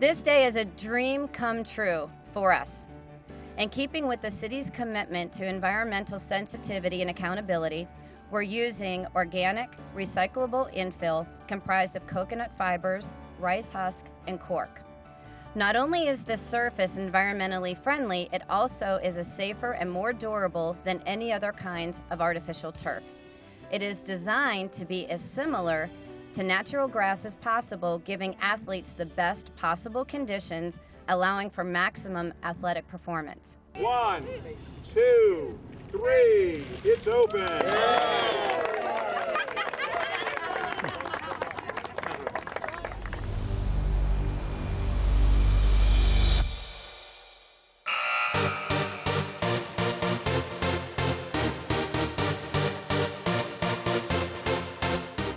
This day is a dream come true for us. In keeping with the city's commitment to environmental sensitivity and accountability, we're using organic, recyclable infill comprised of coconut fibers, rice husk, and cork. Not only is this surface environmentally friendly, it also is a safer and more durable than any other kinds of artificial turf. It is designed to be as similar to natural grass as possible, giving athletes the best possible conditions, allowing for maximum athletic performance. 1, 2, 3, it's open.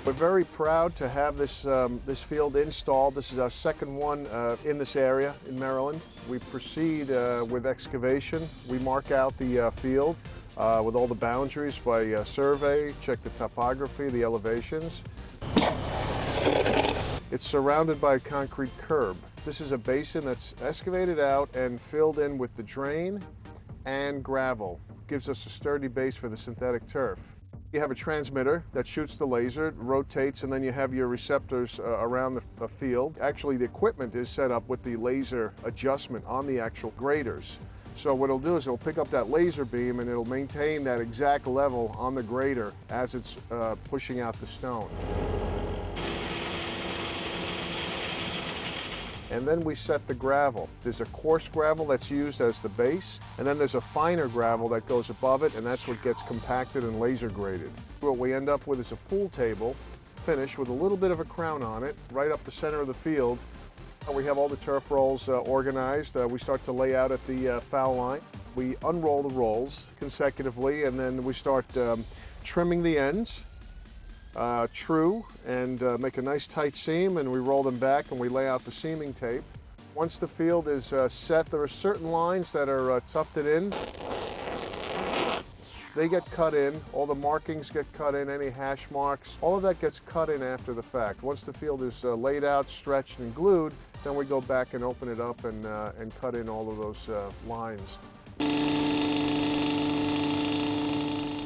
We're very proud to have this field installed. This is our second one in this area in Maryland. We proceed with excavation. We mark out the field with all the boundaries by survey, check the topography, the elevations. It's surrounded by a concrete curb. This is a basin that's excavated out and filled in with the drain and gravel. Gives us a sturdy base for the synthetic turf. You have a transmitter that shoots the laser, it rotates, and then you have your receptors around the field. Actually, the equipment is set up with the laser adjustment on the actual graders. So what it'll do is it'll pick up that laser beam and it'll maintain that exact level on the grader as it's pushing out the stone. And then we set the gravel. There's a coarse gravel that's used as the base, and then there's a finer gravel that goes above it, and that's what gets compacted and laser graded. What we end up with is a pool table, finished with a little bit of a crown on it, right up the center of the field. We have all the turf rolls organized. We start to lay out at the foul line. We unroll the rolls consecutively, and then we start trimming the ends. True, and make a nice tight seam, and we roll them back and we lay out the seaming tape. Once the field is set, there are certain lines that are tufted in. They get cut in, all the markings get cut in, any hash marks, all of that gets cut in after the fact. Once the field is laid out, stretched, and glued, then we go back and open it up and cut in all of those lines.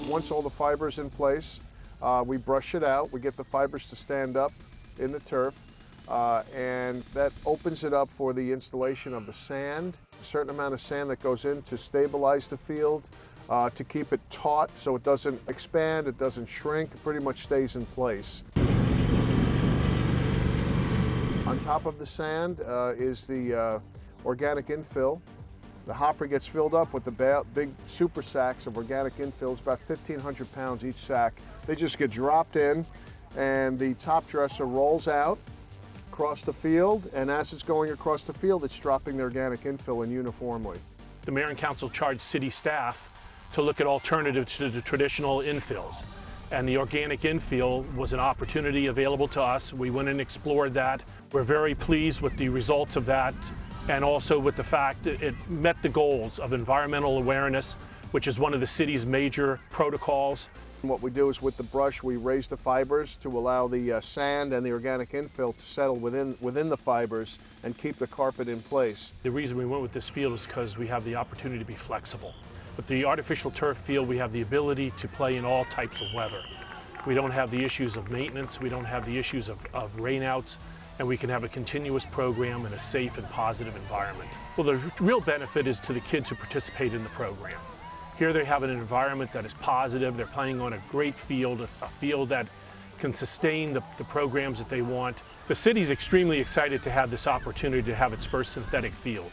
Once all the fiber's in place, we brush it out, we get the fibers to stand up in the turf, and that opens it up for the installation of the sand. A certain amount of sand that goes in to stabilize the field, to keep it taut so it doesn't expand, it doesn't shrink, it pretty much stays in place. On top of the sand is the organic infill. The hopper gets filled up with the big super sacks of organic infills, about 1,500 pounds each sack. They just get dropped in, and the top dresser rolls out across the field, and as it's going across the field, it's dropping the organic infill in uniformly. The mayor and council charged city staff to look at alternatives to the traditional infills, and the organic infill was an opportunity available to us. We went and explored that. We're very pleased with the results of that, and also with the fact that it met the goals of environmental awareness, which is one of the city's major protocols. What we do is with the brush, we raise the fibers to allow the sand and the organic infill to settle within the fibers and keep the carpet in place. The reason we went with this field is because we have the opportunity to be flexible. With the artificial turf field, we have the ability to play in all types of weather. We don't have the issues of maintenance, we don't have the issues of rainouts, and we can have a continuous program in a safe and positive environment. Well, the real benefit is to the kids who participate in the program. Here they have an environment that is positive, they're playing on a great field, a field that can sustain the programs that they want. The city's extremely excited to have this opportunity to have its first synthetic field.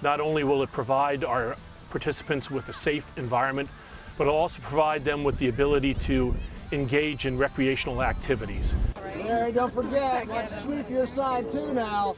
Not only will it provide our participants with a safe environment, but it'll also provide them with the ability to engage in recreational activities. Mary, don't forget, let's sweep your side too now.